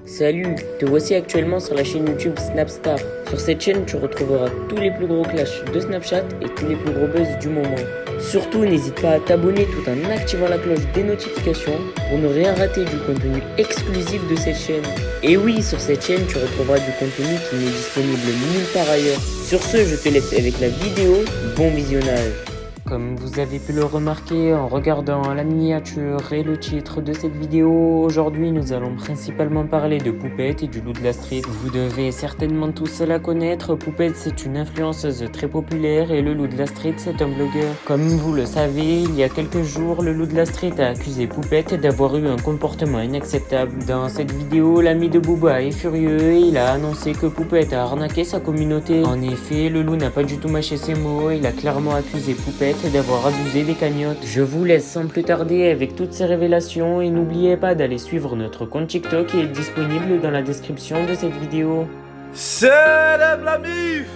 Salut, te voici actuellement sur la chaîne YouTube Snapstar. Sur cette chaîne, tu retrouveras tous les plus gros clashs de Snapchat et tous les plus gros buzz du moment. Surtout, n'hésite pas à t'abonner tout en activant la cloche des notifications pour ne rien rater du contenu exclusif de cette chaîne. Et oui, sur cette chaîne, tu retrouveras du contenu qui n'est disponible nulle part ailleurs. Sur ce, je te laisse avec la vidéo. Bon visionnage. Comme vous avez pu le remarquer en regardant la miniature et le titre de cette vidéo, aujourd'hui nous allons principalement parler de Poupette et du loup de la street. Vous devez certainement tous la connaître, Poupette c'est une influenceuse très populaire et le loup de la street c'est un blogueur. Comme vous le savez, il y a quelques jours, le loup de la street a accusé Poupette d'avoir eu un comportement inacceptable. Dans cette vidéo, l'ami de Booba est furieux et il a annoncé que Poupette a arnaqué sa communauté. En effet, le loup n'a pas du tout mâché ses mots, il a clairement accusé Poupette d'avoir abusé des cagnottes. Je vous laisse sans plus tarder avec toutes ces révélations et n'oubliez pas d'aller suivre notre compte TikTok qui est disponible dans la description de cette vidéo. Salam la mif.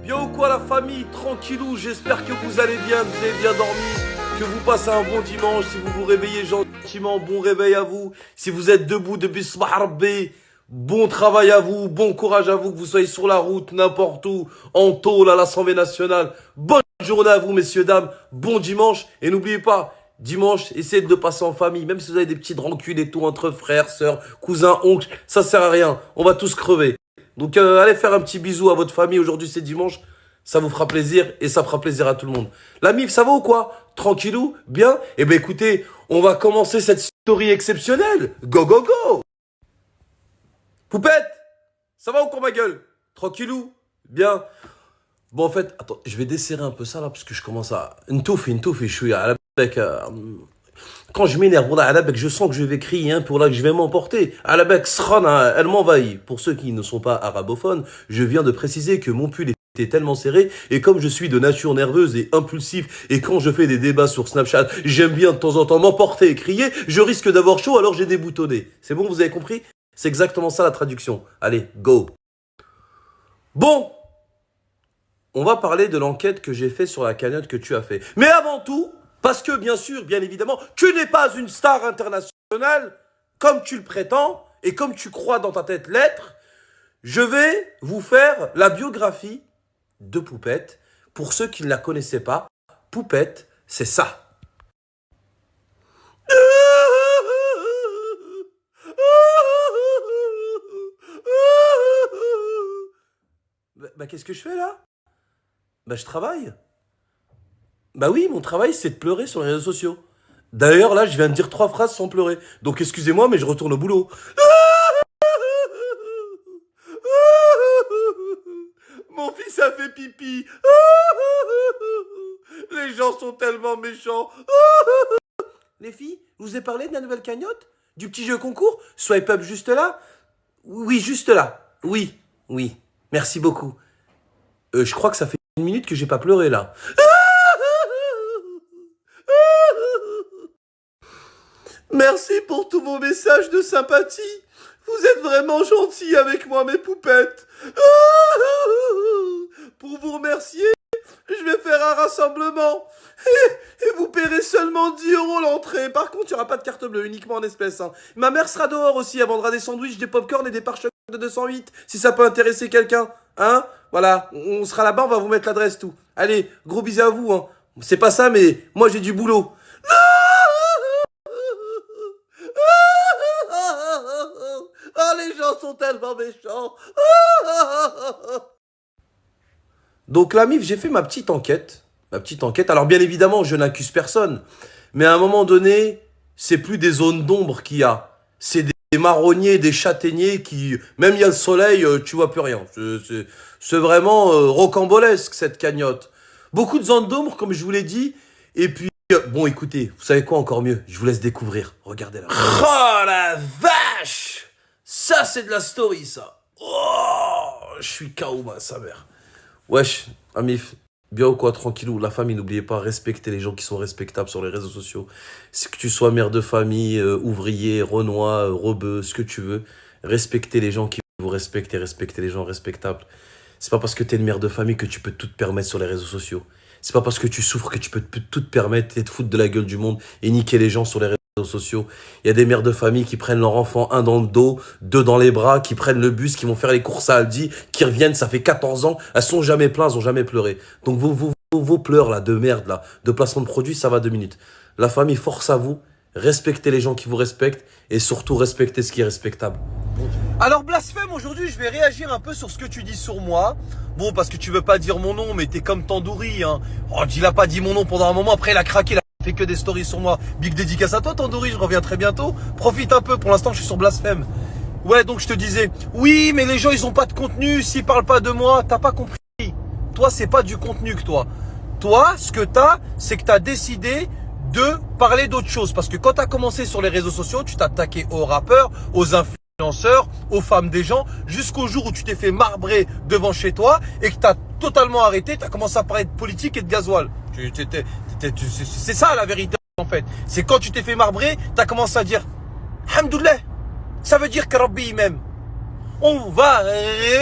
Bien ou quoi la famille, tranquillou, j'espère que vous allez bien, que vous avez bien dormi, que vous passez un bon dimanche, si vous vous réveillez gentiment, bon réveil à vous, si vous êtes debout depuis Sabah Rabbi, bon travail à vous, bon courage à vous, que vous soyez sur la route, n'importe où, en tôle à l'Assemblée nationale, bonne journée à vous messieurs, dames, bon dimanche, et n'oubliez pas, dimanche, essayez de le passer en famille, même si vous avez des petites rancunes et tout, entre frères, sœurs, cousins, oncles, ça sert à rien, on va tous crever. Donc allez faire un petit bisou à votre famille, aujourd'hui c'est dimanche, ça vous fera plaisir et ça fera plaisir à tout le monde. La mif, ça va ou quoi? Tranquillou? Bien? Eh ben écoutez, on va commencer cette story exceptionnelle. Go go go! Poupette! Ça va ou quoi ma gueule? Tranquillou? Bien? Bon en fait, attends, je vais desserrer un peu ça là parce que je commence à... Une touffe, je suis à la bec... Quand je m'énerve, à la bec, je sens que je vais crier, hein, pour là que je vais m'emporter. À la bec, srana, elle m'envahit. Pour ceux qui ne sont pas arabophones, je viens de préciser que mon pull était tellement serré, et comme je suis de nature nerveuse et impulsif, et quand je fais des débats sur Snapchat, j'aime bien de temps en temps m'emporter et crier, je risque d'avoir chaud, alors j'ai déboutonné. C'est bon, vous avez compris? C'est exactement ça la traduction. Allez, go. Bon, on va parler de l'enquête que j'ai fait sur la cagnotte que tu as fait. Mais avant tout, parce que bien sûr, bien évidemment, tu n'es pas une star internationale, comme tu le prétends, et comme tu crois dans ta tête l'être, je vais vous faire la biographie de Poupette. Pour ceux qui ne la connaissaient pas, Poupette, c'est ça. Bah qu'est-ce que je fais là? Bah je travaille. Bah oui, mon travail c'est de pleurer sur les réseaux sociaux. D'ailleurs là, je viens de dire 3 phrases sans pleurer. Donc excusez-moi, mais je retourne au boulot. Mon fils a fait pipi. Les gens sont tellement méchants. Les filles, je vous ai parlé de la nouvelle cagnotte? Du petit jeu concours? Swipe up juste là? Oui, juste là. Oui, oui. Merci beaucoup. Je crois que ça fait 1 minute que j'ai pas pleuré là. Merci pour tous vos messages de sympathie. Vous êtes vraiment gentils avec moi, mes poupettes. Pour vous remercier, je vais faire un rassemblement. Et vous paierez seulement 10 € l'entrée. Par contre, il n'y aura pas de carte bleue, uniquement en espèces. Hein. Ma mère sera dehors aussi. Elle vendra des sandwichs, des pop-corn et des pare-chocs de 208. Si ça peut intéresser quelqu'un. Hein? Voilà, on sera là-bas, on va vous mettre l'adresse, tout. Allez, gros bisous à vous. Hein. C'est pas ça, mais moi j'ai du boulot. Oh, les gens sont tellement méchants. Donc la mif, j'ai fait ma petite enquête. Alors bien évidemment, je n'accuse personne. Mais à un moment donné, c'est plus des zones d'ombre qu'il y a. C'est des marronniers, des châtaigniers qui... Même il y a le soleil, tu vois plus rien. C'est vraiment rocambolesque cette cagnotte. Beaucoup de zones d'ombre, comme je vous l'ai dit. Et puis, bon écoutez, vous savez quoi encore mieux? Je vous laisse découvrir. Regardez là. Oh la vache! Ça c'est de la story ça. Oh, je suis KO, sa mère. Wesh, Amif, bien ou quoi, tranquillou, la famille, n'oubliez pas, respectez les gens qui sont respectables sur les réseaux sociaux. C'est que tu sois mère de famille, ouvrier, renois, rebeu, ce que tu veux. Respectez les gens qui vous respectent et respectez les gens respectables. C'est pas parce que t'es une mère de famille que tu peux tout te permettre sur les réseaux sociaux. C'est pas parce que tu souffres que tu peux tout te permettre et te foutre de la gueule du monde et niquer les gens sur les réseaux sociaux. réseaux sociaux. Il y a des mères de famille qui prennent leur enfant, un dans le dos, deux dans les bras, qui prennent le bus, qui vont faire les courses à Aldi, qui reviennent, ça fait 14 ans, elles sont jamais plaintes, elles ont jamais pleuré. Donc vos pleurs là, de merde là, de placement de produits, ça va 2 minutes. La famille, force à vous, respectez les gens qui vous respectent et surtout respectez ce qui est respectable. Alors Blasphème, aujourd'hui je vais réagir un peu sur ce que tu dis sur moi. Bon, parce que tu veux pas dire mon nom, mais t'es comme Tandoori, hein. Oh, il a pas dit mon nom pendant un moment, après il a craqué, il a fait que des stories sur moi. Big dédicace à toi Tandoori, je reviens très bientôt. Profite un peu, pour l'instant je suis sur Blasphème. Ouais, donc je te disais, oui, mais les gens ils ont pas de contenu, s'ils parlent pas de moi, t'as pas compris. Toi, c'est pas du contenu que toi. Toi, ce que t'as, c'est que t'as décidé de parler d'autre chose. Parce que quand t'as commencé sur les réseaux sociaux, tu t'es attaqué aux rappeurs, aux influenceurs, aux femmes des gens, jusqu'au jour où tu t'es fait marbrer devant chez toi et que t'as totalement arrêté, t'as commencé à parler de politique et de gasoil. C'est ça la vérité en fait. C'est quand tu t'es fait marbrer, t'as commencé à dire Hamdoullah, ça veut dire que Rabbi m'aime. On va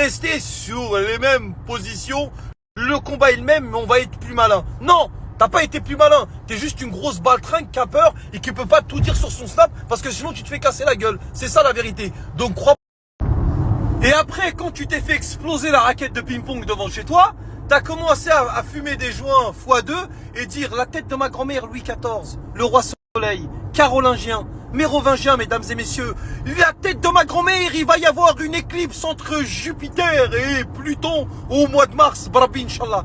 rester sur les mêmes positions. Le combat est le même, mais on va être plus malin. Non, t'as pas été plus malin. T'es juste une grosse baltringue qui a peur et qui peut pas tout dire sur son snap parce que sinon tu te fais casser la gueule. C'est ça la vérité. Donc crois. Et après, quand tu t'es fait exploser la raquette de ping-pong devant chez toi, t'as commencé à fumer des joints x2 et dire la tête de ma grand-mère Louis XIV, le roi soleil, carolingien, mérovingien, mesdames et messieurs, la tête de ma grand-mère, il va y avoir une éclipse entre Jupiter et Pluton au mois de mars, Brabi Inch'Allah.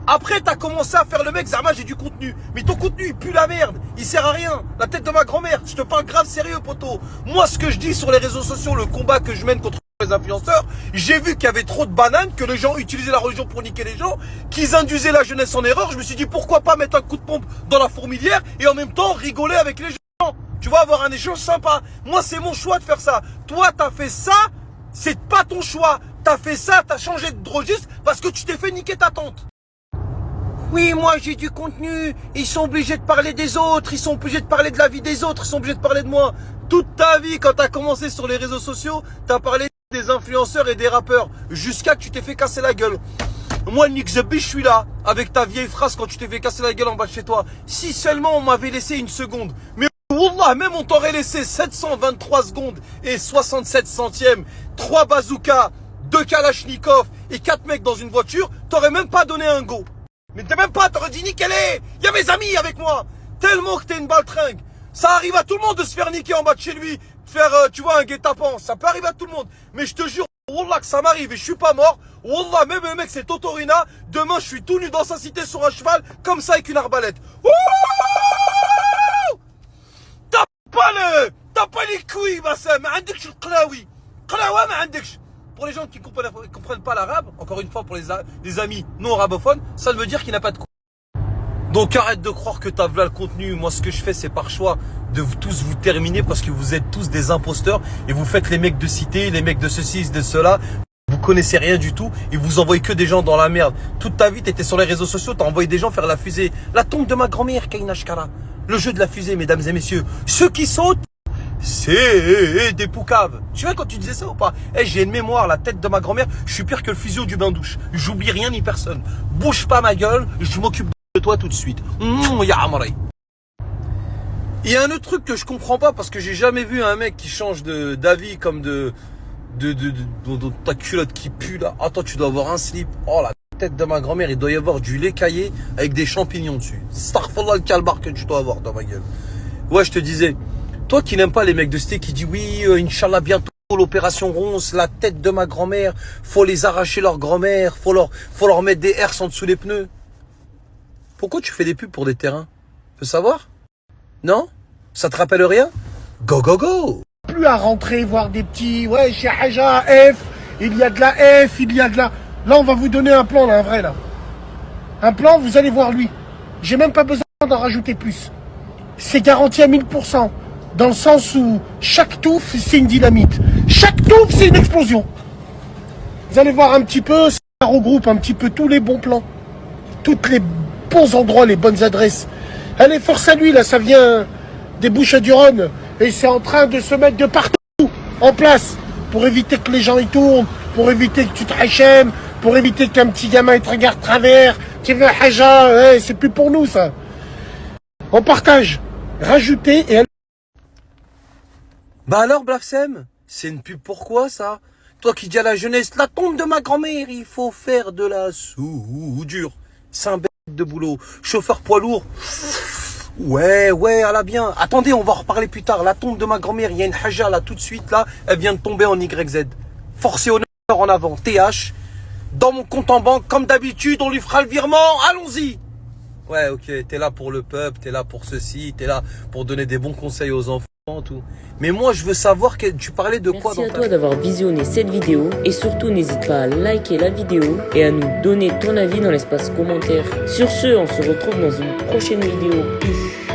Après, t'as commencé à faire le mec, Zama, j'ai du contenu. Mais ton contenu, il pue la merde. Il sert à rien. La tête de ma grand-mère, je te parle grave sérieux, poteau. Moi, ce que je dis sur les réseaux sociaux, le combat que je mène contre les influenceurs, j'ai vu qu'il y avait trop de bananes, que les gens utilisaient la religion pour niquer les gens, qu'ils induisaient la jeunesse en erreur. Je me suis dit, pourquoi pas mettre un coup de pompe dans la fourmilière et en même temps rigoler avec les gens. Tu vas avoir un échange sympa. Moi, c'est mon choix de faire ça. Toi, t'as fait ça, c'est pas ton choix. T'as fait ça, t'as changé de registre parce que tu t'es fait niquer ta tante. Oui, moi, j'ai du contenu. Ils sont obligés de parler des autres. Ils sont obligés de parler de la vie des autres. Ils sont obligés de parler de moi. Toute ta vie, quand t'as commencé sur les réseaux sociaux, t'as parlé des influenceurs et des rappeurs. Jusqu'à que tu t'es fait casser la gueule. Moi, Nick the Bitch, je suis là. Avec ta vieille phrase quand tu t'es fait casser la gueule en bas de chez toi. Si seulement on m'avait laissé une seconde. Mais Wallah, même on t'aurait laissé 723 secondes et 67 centièmes, 3 bazookas, 2 kalachnikov et 4 mecs dans une voiture, t'aurais même pas donné un go. Mais t'es même pas, t'aurais dit nickel, il y a mes amis avec moi. Tellement que t'es une baltringue. Ça arrive à tout le monde de se faire niquer en bas de chez lui, faire, tu vois, un guet-apens. Ça peut arriver à tout le monde. Mais je te jure, Wallah que ça m'arrive et je suis pas mort. Wallah, même le mec c'est Totorina. Demain, je suis tout nu dans sa cité sur un cheval, comme ça avec une arbalète. T'as pas les couilles, Bassam. Ma عندكش القلاوي. قلاوة ما عندكش. Pour les gens qui comprennent pas l'arabe, encore une fois pour les amis non arabophones, ça veut dire qu'il n'a pas de couilles. Donc arrête de croire que t'as là le contenu. Moi, ce que je fais, c'est par choix de tous vous terminer parce que vous êtes tous des imposteurs et vous faites les mecs de cité, les mecs de ceci, de cela. Vous connaissez rien du tout et vous envoyez que des gens dans la merde. Toute ta vie, t'étais sur les réseaux sociaux, t'as envoyé des gens faire la fusée. La tombe de ma grand-mère, Kaina Shkara. Le jeu de la fusée, mesdames et messieurs. Ceux qui sautent, c'est des poucaves. Tu vois quand tu disais ça ou pas? J'ai une mémoire, la tête de ma grand-mère, je suis pire que le physio du bain-douche. J'oublie rien ni personne. Bouge pas ma gueule, je m'occupe de toi tout de suite. Ya Amari. Il y a un autre truc que je comprends pas parce que j'ai jamais vu un mec qui change d'avis comme de ta culotte qui pue là. Attends, tu dois avoir un slip. Oh la tête de ma grand-mère, il doit y avoir du lait caillé avec des champignons dessus. Starfallah le calbar que tu dois avoir dans ma gueule. Ouais, je te disais, toi qui n'aimes pas les mecs de cité qui disent oui, Inch'Allah bientôt l'opération Ronce, la tête de ma grand-mère, faut les arracher leur grand-mère, faut leur mettre des herses en dessous les pneus. Pourquoi tu fais des pubs pour des terrains? Tu veux savoir? Non? Ça te rappelle rien? Go go go! Plus à rentrer voir des petits, ouais, chez Haja, F, il y a de la F, il y a de la... Là, on va vous donner un plan, là, un vrai, là. Un plan, vous allez voir lui. J'ai même pas besoin d'en rajouter plus. C'est garanti à 1000%. Dans le sens où chaque touffe, c'est une dynamite. Chaque touffe, c'est une explosion. Vous allez voir un petit peu, ça regroupe un petit peu tous les bons plans. Tous les bons endroits, les bonnes adresses. Allez, force à lui, là, ça vient des Bouches-du-Rhône. Et c'est en train de se mettre de partout en place. Pour éviter que les gens y tournent, pour éviter que tu te rachèmes, pour éviter qu'un petit gamin il te regarde travers. Tu veux Haja, c'est plus pour nous, ça. On partage. Rajoutez et Bah alors, Blasphème, c'est une pub pourquoi ça? Toi qui dis à la jeunesse, la tombe de ma grand-mère, il faut faire de la soudure. C'est un bête de boulot. Chauffeur poids lourd. Ouais, elle a bien. Attendez, on va en reparler plus tard. La tombe de ma grand-mère, il y a une haja là tout de suite là, elle vient de tomber en YZ. Force et honneur en avant, TH. Dans mon compte en banque, comme d'habitude, on lui fera le virement. Allons-y. Ouais, ok, t'es là pour le peuple, t'es là pour ceci, t'es là pour donner des bons conseils aux enfants, tout. Mais moi, je veux savoir que tu parlais de quoi Merci dans à ta... toi d'avoir visionné cette vidéo et surtout n'hésite pas à liker la vidéo et à nous donner ton avis dans l'espace commentaire. Sur ce, on se retrouve dans une prochaine vidéo. Peace.